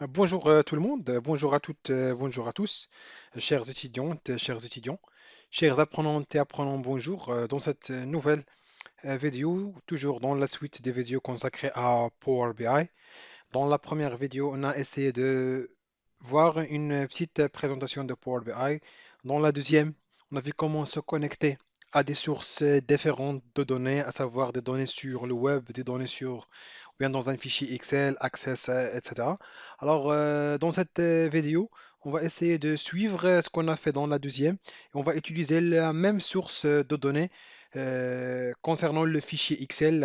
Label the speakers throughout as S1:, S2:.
S1: Bonjour tout le monde, bonjour à toutes, bonjour à tous, chères étudiantes, chers étudiants, chers apprenantes et apprenants, bonjour. Dans cette nouvelle vidéo, toujours dans la suite des vidéos consacrées à Power BI, dans la première vidéo, on a essayé de voir une petite présentation de Power BI. Dans la deuxième, on a vu comment se connecter à des sources différentes de données, à savoir des données sur le web, des données sur, ou bien dans un fichier Excel, Access, etc. Alors, dans cette vidéo, on va essayer de suivre ce qu'on a fait dans la deuxième et on va utiliser la même source de données concernant le fichier Excel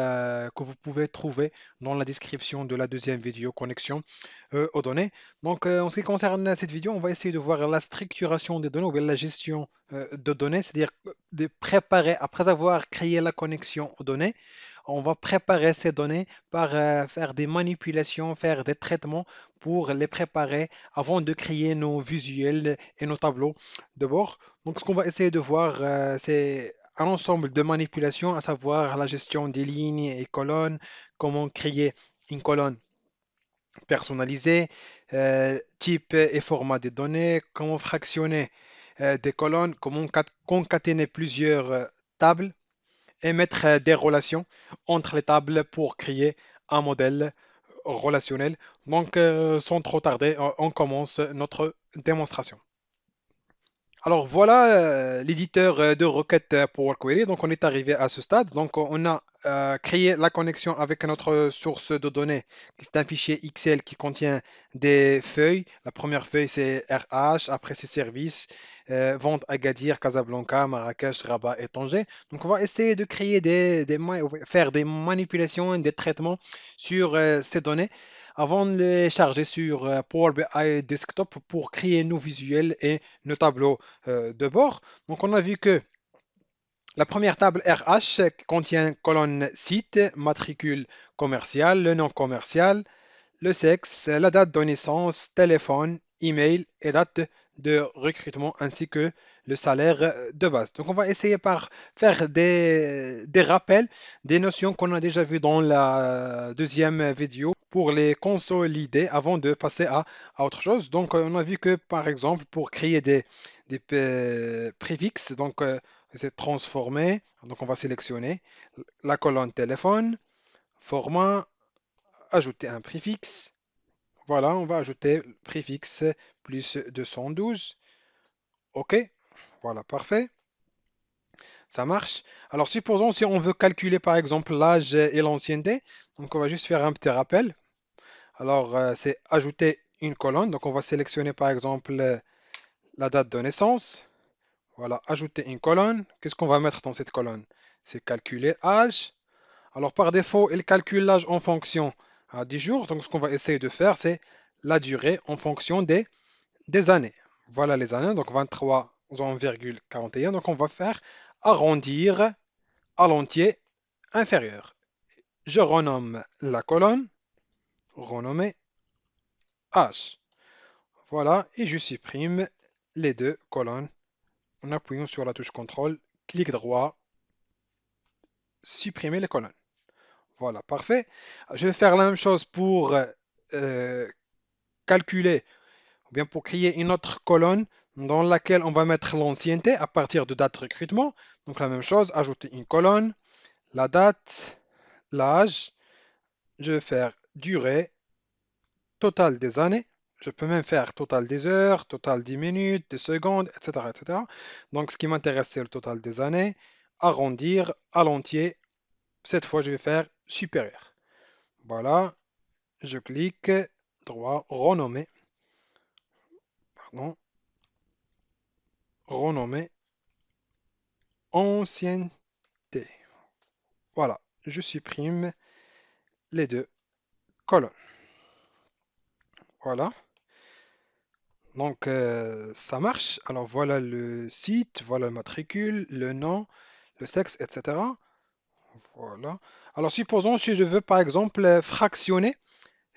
S1: que vous pouvez trouver dans la description de la deuxième vidéo connexion aux données. Donc, en ce qui concerne cette vidéo, on va essayer de voir la structuration des données ou bien la gestion de données, c'est-à-dire de préparer, après avoir créé la connexion aux données, on va préparer ces données par faire des manipulations, faire des traitements pour les préparer avant de créer nos visuels et nos tableaux de bord. Donc, ce qu'on va essayer de voir, c'est un ensemble de manipulations, à savoir la gestion des lignes et colonnes, comment créer une colonne personnalisée, type et format des données, comment fractionner des colonnes, comment concaténer plusieurs tables et mettre des relations entre les tables pour créer un modèle relationnel. Donc, sans trop tarder, on commence notre démonstration. Alors voilà l'éditeur de requête Power Query. Donc on est arrivé à ce stade. Donc on a créé la connexion avec notre source de données. C'est un fichier Excel qui contient des feuilles. La première feuille c'est RH, après c'est services, vente Agadir, Casablanca, Marrakech, Rabat et Tanger. Donc on va essayer de créer faire des manipulations, des traitements sur ces données avant de les charger sur Power BI Desktop pour créer nos visuels et nos tableaux de bord. Donc on a vu que la première table RH contient colonne site, matricule commercial, le nom commercial, le sexe, la date de naissance, téléphone, email et date de recrutement ainsi que le salaire de base. Donc on va essayer par faire des rappels, des notions qu'on a déjà vues dans la deuxième vidéo pour les consolider avant de passer à autre chose. Donc on a vu que par exemple pour créer des préfixes, donc c'est transformer, donc on va sélectionner la colonne téléphone, format, ajouter un préfixe. Voilà, on va ajouter le préfixe plus 212. OK, voilà, parfait. Ça marche. Alors, supposons si on veut calculer par exemple l'âge et l'ancienneté. Donc, on va juste faire un petit rappel. Alors, c'est ajouter une colonne. Donc, on va sélectionner par exemple la date de naissance. Voilà, ajouter une colonne. Qu'est-ce qu'on va mettre dans cette colonne? C'est calculer âge. Alors, par défaut, il calcule l'âge en fonction à 10 jours. Donc, ce qu'on va essayer de faire, c'est la durée en fonction des années. Voilà les années, donc 23,41. Donc on va faire arrondir à l'entier inférieur. Je renomme la colonne, renommer H. Voilà, et je supprime les deux colonnes en appuyant sur la touche CTRL, clic droit, supprimer les colonnes. Voilà, parfait. Je vais faire la même chose pour euh, calculer ou bien pour créer une autre colonne dans laquelle on va mettre l'ancienneté à partir de date recrutement. Donc la même chose, ajouter une colonne, la date, l'âge, je vais faire durée, total des années. Je peux même faire total des heures, total des minutes, des secondes, etc., etc. Donc ce qui m'intéresse, c'est le total des années. Arrondir à l'entier. Cette fois, je vais faire supérieur. Voilà, je clique, droit, renommer, pardon, renommer, ancienneté. Voilà, je supprime les deux colonnes. Voilà, donc ça marche. Alors voilà le site, voilà le matricule, le nom, le sexe, etc. Voilà. Alors supposons si je veux par exemple fractionner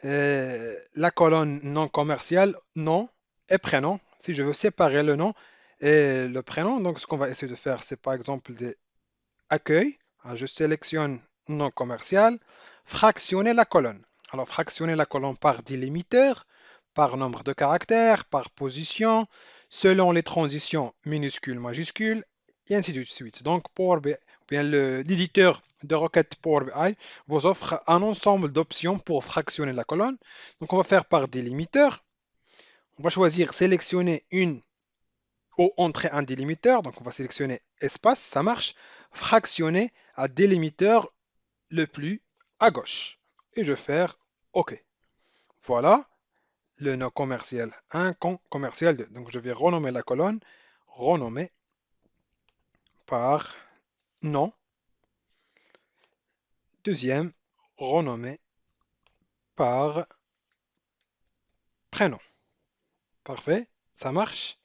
S1: la colonne non commerciale, nom et prénom. Si je veux séparer le nom et le prénom, donc ce qu'on va essayer de faire, c'est par exemple des accueils. Alors, je sélectionne non commercial, fractionner la colonne. Alors fractionner la colonne par délimitaire, par nombre de caractères, par position, selon les transitions minuscules, majuscules, et ainsi de suite. Donc, Power BI, bien l'éditeur de requêtes Power BI vous offre un ensemble d'options pour fractionner la colonne. Donc, on va faire par délimiteur. On va choisir sélectionner une ou entrer un délimiteur. Donc, on va sélectionner espace, ça marche. Fractionner à délimiteur le plus à gauche. Et je vais faire OK. Voilà le nom commercial 1, commercial 2. Donc, je vais renommer la colonne, renommer par nom. Deuxième, renommer par prénom. Parfait, ça marche.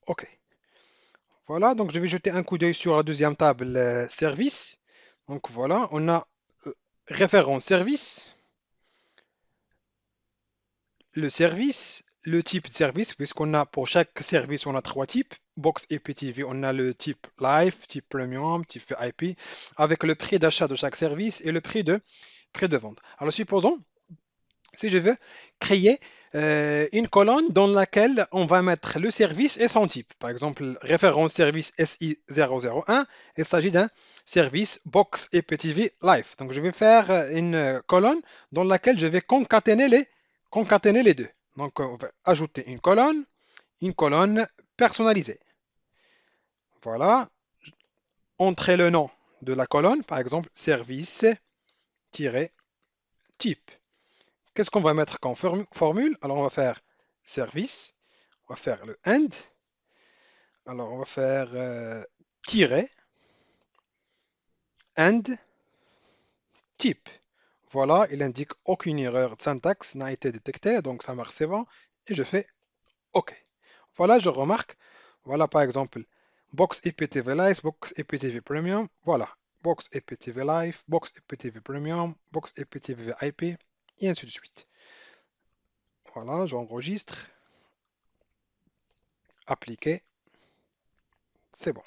S1: OK. Voilà, donc je vais jeter un coup d'œil sur la deuxième table service. Donc voilà, on a référent service, le service, le type de service, puisqu'on a pour chaque service, on a trois types. Box IPTV, on a le type Live, type Premium, type VIP, avec le prix d'achat de chaque service et le prix de vente. Alors supposons, si je veux créer une colonne dans laquelle on va mettre le service et son type. Par exemple, référence service SI001, il s'agit d'un service Box IPTV Live. Donc je vais faire une colonne dans laquelle je vais concaténer les deux. Donc on va ajouter une colonne personnalisée. Voilà, entrer le nom de la colonne, par exemple service-type. Qu'est-ce qu'on va mettre comme formule? Alors, on va faire service, on va faire le end, alors on va faire tiret, end, type. Voilà, il indique aucune erreur de syntaxe n'a été détectée, donc ça marche, c'est bon, et je fais OK. Voilà, je remarque, voilà par exemple, Box IPTV Live, Box IPTV Premium, voilà, Box IPTV Live, Box IPTV Premium, Box IPTV VIP, et ainsi de suite. Voilà, j'enregistre, appliquer, c'est bon.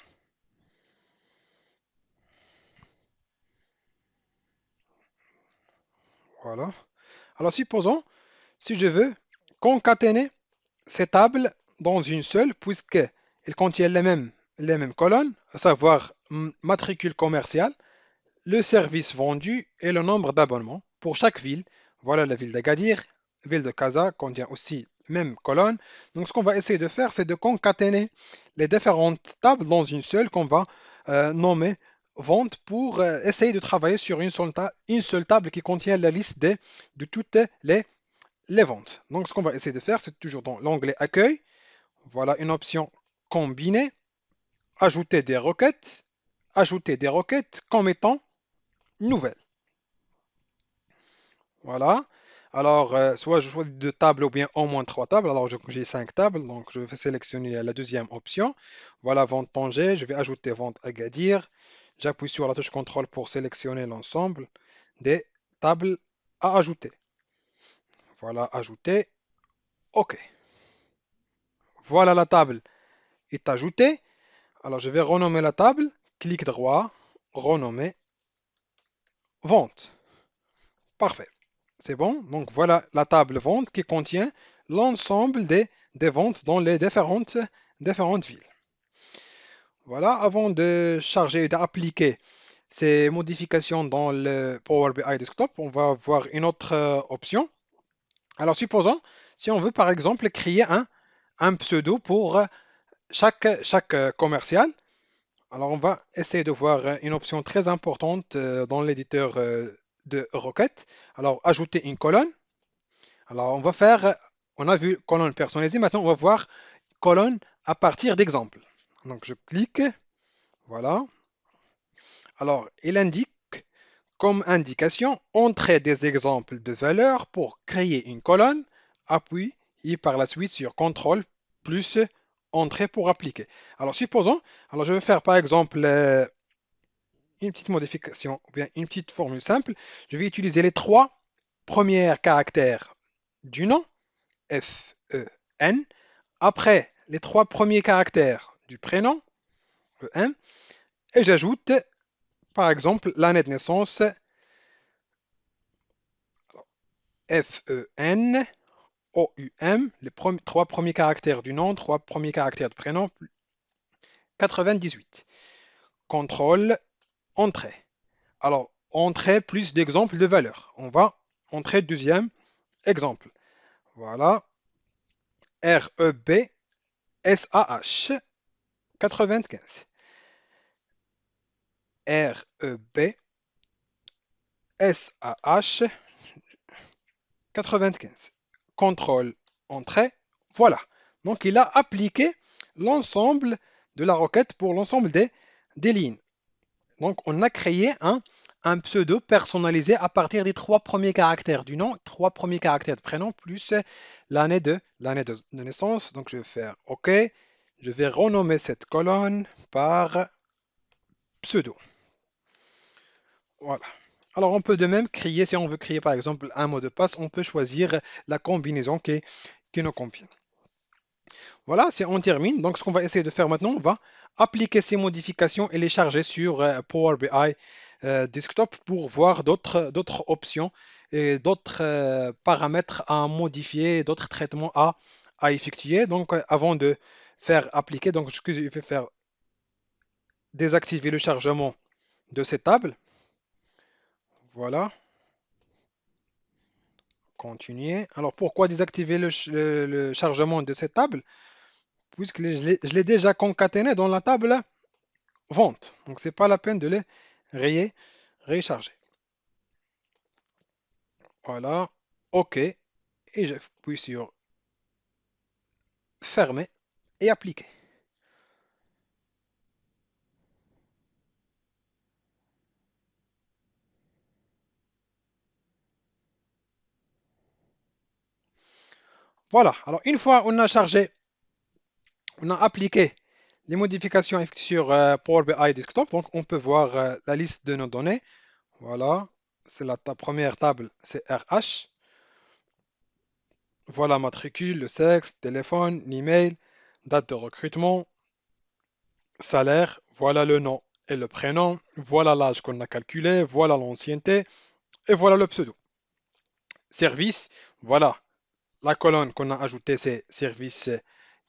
S1: Voilà. Alors supposons, si je veux concaténer ces tables dans une seule, puisqu'elles contiennent les mêmes colonnes, à savoir matricule commerciale, le service vendu et le nombre d'abonnements pour chaque ville. Voilà la ville d'Agadir, ville de Casa contient aussi même colonne. Donc ce qu'on va essayer de faire, c'est de concaténer les différentes tables dans une seule qu'on va nommer vente pour essayer de travailler sur une seule table qui contient la liste de toutes les ventes. Donc ce qu'on va essayer de faire, c'est toujours dans l'onglet accueil. Voilà une option combiner, ajouter des requêtes comme étant nouvelles. Voilà. Alors, soit je choisis deux tables ou bien au moins trois tables. Alors, j'ai cinq tables, donc je vais sélectionner la deuxième option. Voilà, vente Tanger. Je vais ajouter vente Agadir. J'appuie sur la touche contrôle pour sélectionner l'ensemble des tables à ajouter. Voilà, ajouter. OK. Voilà, la table est ajoutée. Alors, je vais renommer la table. Clic droit, renommer, vente. Parfait. C'est bon. Donc, voilà la table vente qui contient l'ensemble des ventes dans les différentes villes. Voilà, avant de charger et d'appliquer ces modifications dans le Power BI Desktop, on va voir une autre option. Alors, supposons, si on veut par exemple créer un pseudo pour chaque commercial. Alors, on va essayer de voir une option très importante dans l'éditeur de requête. Alors, ajouter une colonne. Alors, on a vu colonne personnalisée. Maintenant, on va voir colonne à partir d'exemples. Donc, je clique. Voilà. Alors, il indique comme indication entrer des exemples de valeurs pour créer une colonne. Appuie et par la suite sur CTRL plus entrée pour appliquer. Alors, supposons, alors je vais faire par exemple une petite modification ou bien une petite formule simple. Je vais utiliser les trois premiers caractères du nom, F, E, N. Après les trois premiers caractères du prénom, E, M. Et j'ajoute par exemple l'année de naissance F-E-N, O-U-M, les trois premiers caractères du nom, trois premiers caractères du prénom, 98. Contrôle, entrée. Alors, entrée plus d'exemples de valeurs. On va entrer deuxième exemple. Voilà. R-E-B-S-A-H, 95. R-E-B-S-A-H, 95. Contrôle, entrée. Voilà. Donc, il a appliqué l'ensemble de la requête pour l'ensemble des lignes. Donc, on a créé un pseudo personnalisé à partir des trois premiers caractères du nom, trois premiers caractères de prénom, plus l'année de naissance. Donc, je vais faire OK. Je vais renommer cette colonne par pseudo. Voilà. Alors, on peut de même créer, si on veut créer par exemple un mot de passe, on peut choisir la combinaison qui nous convient. Voilà, si on termine. Donc, ce qu'on va essayer de faire maintenant, on va appliquer ces modifications et les charger sur Power BI Desktop pour voir d'autres options et d'autres paramètres à modifier, d'autres traitements à effectuer. Donc, avant de faire appliquer, donc, ce que je vais faire, désactiver le chargement de cette table. Voilà, continuer. Alors, pourquoi désactiver le chargement de cette table? Puisque je l'ai déjà concaténé dans la table vente. Donc, c'est pas la peine de les recharger. Voilà, OK. Et j'appuie sur fermer et appliquer. Voilà, alors une fois on a chargé, on a appliqué les modifications sur Power BI Desktop, donc on peut voir la liste de nos données. Voilà, c'est la première table, c'est RH. Voilà matricule, le sexe, téléphone, l'email, date de recrutement, salaire, voilà le nom et le prénom, voilà l'âge qu'on a calculé, voilà l'ancienneté et voilà le pseudo. Service, voilà la colonne qu'on a ajoutée, c'est service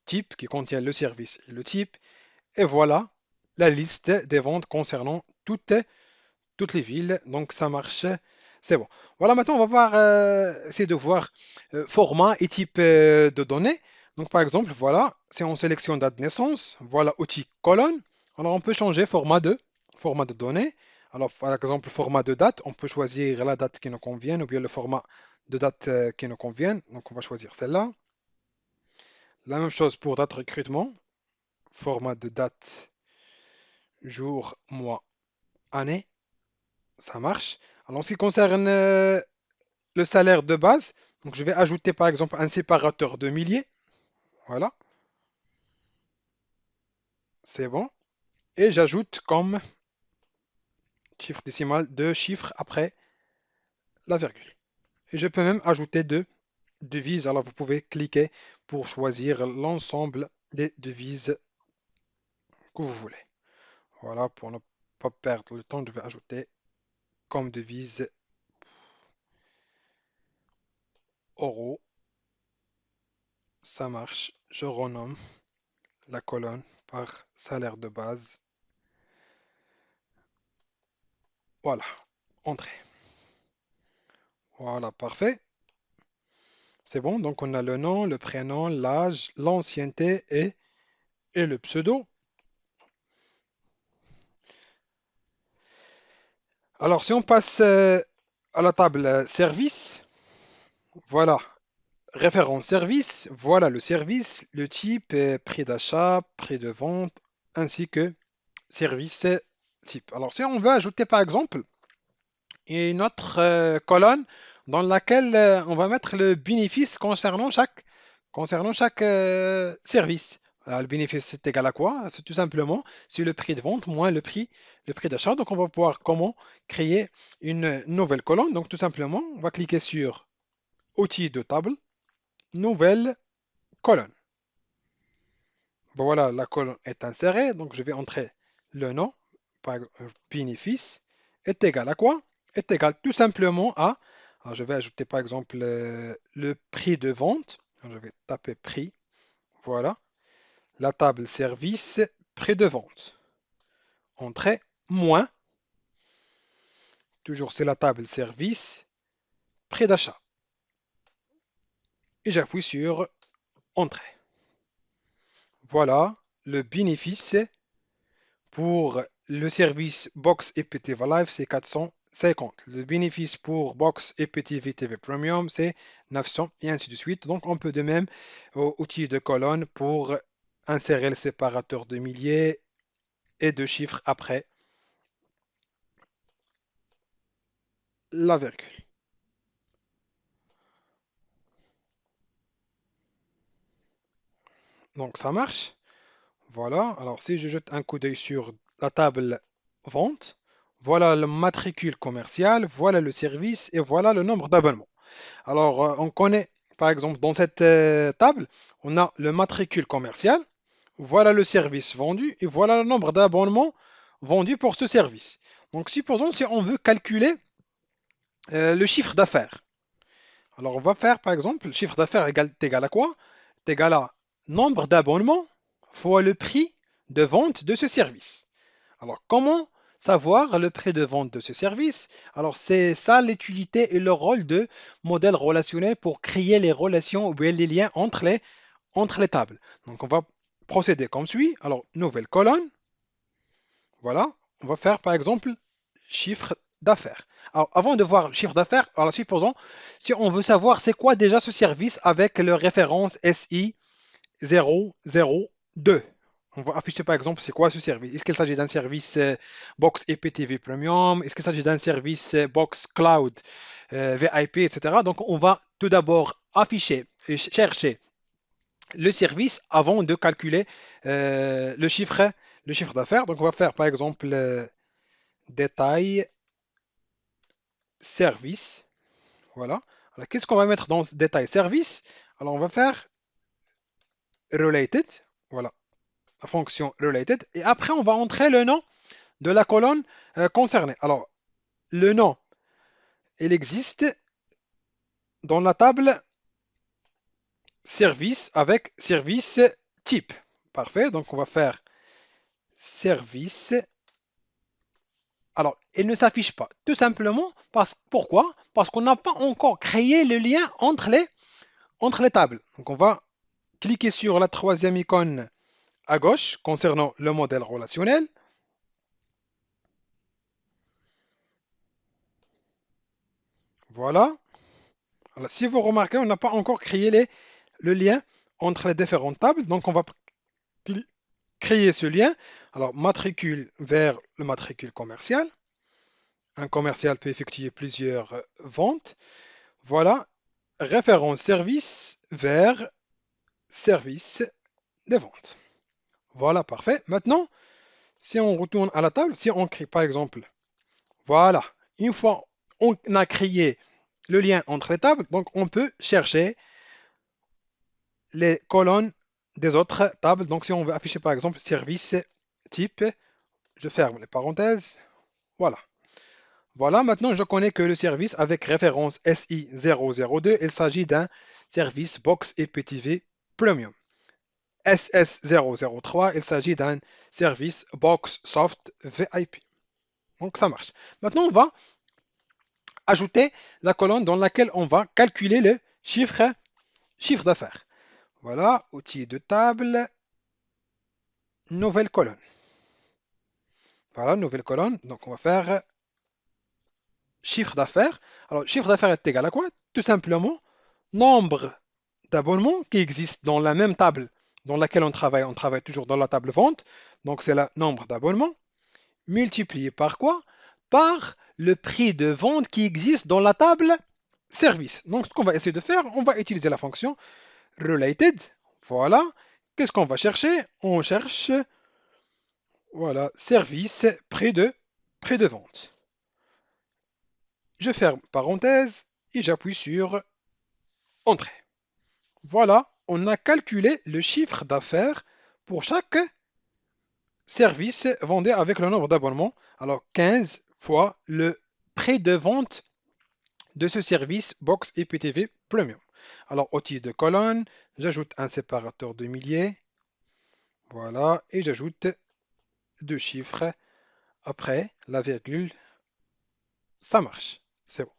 S1: type qui contient le service et le type. Et voilà la liste des ventes concernant toutes les villes. Donc ça marche, c'est bon. Voilà, maintenant on va voir, essayer de voir format et type de données. Donc par exemple, voilà, si on sélectionne date de naissance, voilà outil colonne. Alors on peut changer format de données. Alors par exemple, format de date, on peut choisir la date qui nous convient ou bien le format de date qui nous convient. Donc on va choisir celle-là. La même chose pour date recrutement, format de date, jour, mois, année, ça marche. Alors, en ce qui concerne le salaire de base, donc je vais ajouter par exemple un séparateur de milliers. Voilà, c'est bon. Et j'ajoute comme chiffre décimal deux chiffres après la virgule. Et je peux même ajouter deux devises. Alors, vous pouvez cliquer pour choisir l'ensemble des devises que vous voulez. Voilà, pour ne pas perdre le temps, je vais ajouter comme devise euro. Ça marche. Je renomme la colonne par salaire de base. Voilà, entrée. Voilà, parfait. C'est bon, donc on a le nom, le prénom, l'âge, l'ancienneté et le pseudo. Alors, si on passe à la table service, voilà, référence service, voilà le service, le type, prix d'achat, prix de vente, ainsi que service type. Alors, si on veut ajouter par exemple une autre colonne dans laquelle on va mettre le bénéfice concernant chaque service. Le bénéfice est égal à quoi? C'est tout simplement c'est le prix de vente moins le prix d'achat. Donc on va voir comment créer une nouvelle colonne. Donc tout simplement, on va cliquer sur outils de table, nouvelle colonne. Bon, voilà, la colonne est insérée. Donc je vais entrer le nom, par bénéfice est égal à quoi? Est égal tout simplement à Alors, je vais ajouter par exemple le prix de vente. Alors, je vais taper prix. Voilà. La table service, prix de vente. Entrée, moins. Toujours, c'est la table service, prix d'achat. Et j'appuie sur entrée. Voilà le bénéfice pour le service Box IPTV Live, c'est 450. Le bénéfice pour Box IPTV TV Premium, c'est 900 et ainsi de suite. Donc, on peut de même au outil de colonne pour insérer le séparateur de milliers et de chiffres après la virgule. Donc, ça marche. Voilà. Alors, si je jette un coup d'œil sur la table vente, voilà le matricule commercial, voilà le service et voilà le nombre d'abonnements. Alors, on connaît, par exemple, dans cette table, on a le matricule commercial, voilà le service vendu et voilà le nombre d'abonnements vendus pour ce service. Donc, supposons si on veut calculer le chiffre d'affaires. Alors, on va faire, par exemple, le chiffre d'affaires est égal à quoi? Est égal à nombre d'abonnements fois le prix de vente de ce service. Alors, comment savoir le prix de vente de ce service? Alors, c'est ça l'utilité et le rôle de modèle relationnel pour créer les relations ou bien les liens entre les tables. Donc, on va procéder comme suit. Alors, nouvelle colonne. Voilà. On va faire, par exemple, chiffre d'affaires. Alors, avant de voir le chiffre d'affaires, alors supposons, si on veut savoir c'est quoi déjà ce service avec le référence SI 002. On va afficher par exemple c'est quoi ce service. Est-ce qu'il s'agit d'un service Box IPTV Premium? Est-ce qu'il s'agit d'un service Box Cloud VIP, etc. Donc on va tout d'abord afficher et chercher le service avant de calculer le chiffre d'affaires. Donc on va faire par exemple détail service. Voilà. Alors qu'est-ce qu'on va mettre dans ce détail service? Alors on va faire related. Voilà. La fonction related. Et après, on va entrer le nom de la colonne concernée. Alors, le nom, il existe dans la table service avec service type. Parfait. Donc, on va faire service. Alors, il ne s'affiche pas. Tout simplement pourquoi? Parce qu'on n'a pas encore créé le lien entre les tables. Donc, on va cliquer sur la troisième icône à gauche concernant le modèle relationnel. Voilà. Alors, si vous remarquez, on n'a pas encore créé le lien entre les différentes tables. Donc, on va créer ce lien. Alors, matricule vers le matricule commercial. Un commercial peut effectuer plusieurs ventes. Voilà. Référence service vers service des ventes. Voilà, parfait. Maintenant, si on retourne à la table, si on crée par exemple, voilà, une fois on a créé le lien entre les tables, donc on peut chercher les colonnes des autres tables. Donc, si on veut afficher par exemple service type, je ferme les parenthèses. Voilà. Voilà, maintenant je connais que le service avec référence SI002, il s'agit d'un service Box IPTV Premium. SS003, il s'agit d'un service Box Soft VIP. Donc ça marche. Maintenant, on va ajouter la colonne dans laquelle on va calculer le chiffre d'affaires. Voilà, outil de table, nouvelle colonne. Voilà, nouvelle colonne. Donc, on va faire chiffre d'affaires. Alors, chiffre d'affaires est égal à quoi? Tout simplement, nombre d'abonnements qui existent dans la même table dans laquelle on travaille. On travaille toujours dans la table vente. Donc, c'est le nombre d'abonnements multiplié par quoi? Par le prix de vente qui existe dans la table service. Donc, ce qu'on va essayer de faire, on va utiliser la fonction related. Voilà. Qu'est-ce qu'on va chercher? On cherche, voilà, service, prix de vente. Je ferme parenthèse et j'appuie sur Entrée. Voilà, on a calculé le chiffre d'affaires pour chaque service vendu avec le nombre d'abonnements. Alors 15 fois le prix de vente de ce service Box IPTV Premium. Alors, au titre de colonne, j'ajoute un séparateur de milliers. Voilà, et j'ajoute deux chiffres après la virgule. Ça marche. C'est bon.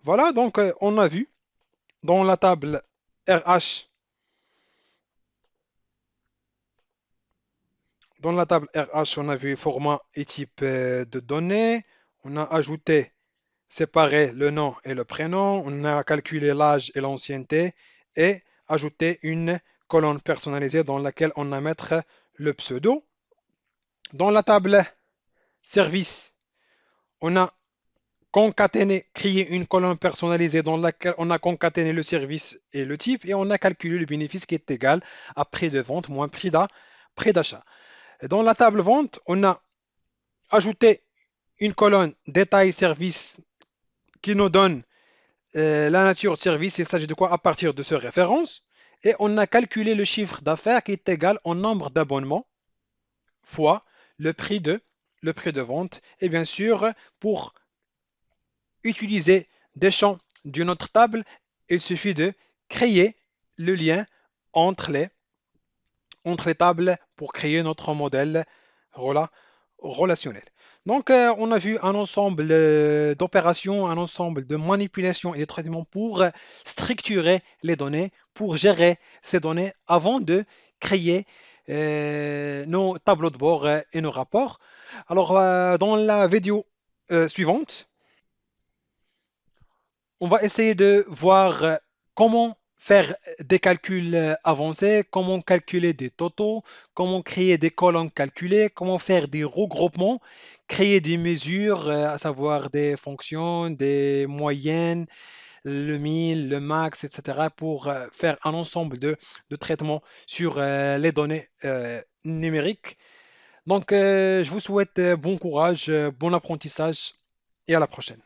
S1: Voilà, donc on a vu dans la table RH, dans la table RH, on a vu format et type de données. On a ajouté, séparé le nom et le prénom. On a calculé l'âge et l'ancienneté et ajouté une colonne personnalisée dans laquelle on va mettre le pseudo. Dans la table service, on a concaténer, créer une colonne personnalisée dans laquelle on a concaténé le service et le type et on a calculé le bénéfice qui est égal à prix de vente moins prix d'achat. Dans la table vente, on a ajouté une colonne détail service qui nous donne la nature de service. Il s'agit de quoi à partir de ce référence. Et on a calculé le chiffre d'affaires qui est égal au nombre d'abonnements fois le prix de, le prix de vente. Et bien sûr, pour utiliser des champs d'une autre table, il suffit de créer le lien entre les tables pour créer notre modèle relationnel. Donc, on a vu un ensemble d'opérations, un ensemble de manipulations et de traitements pour structurer les données, pour gérer ces données avant de créer nos tableaux de bord et nos rapports. Alors, dans la vidéo suivante, on va essayer de voir comment faire des calculs avancés, comment calculer des totaux, comment créer des colonnes calculées, comment faire des regroupements, créer des mesures, à savoir des fonctions, des moyennes, le min, le max, etc., pour faire un ensemble de traitements sur les données numériques. Donc, je vous souhaite bon courage, bon apprentissage et à la prochaine.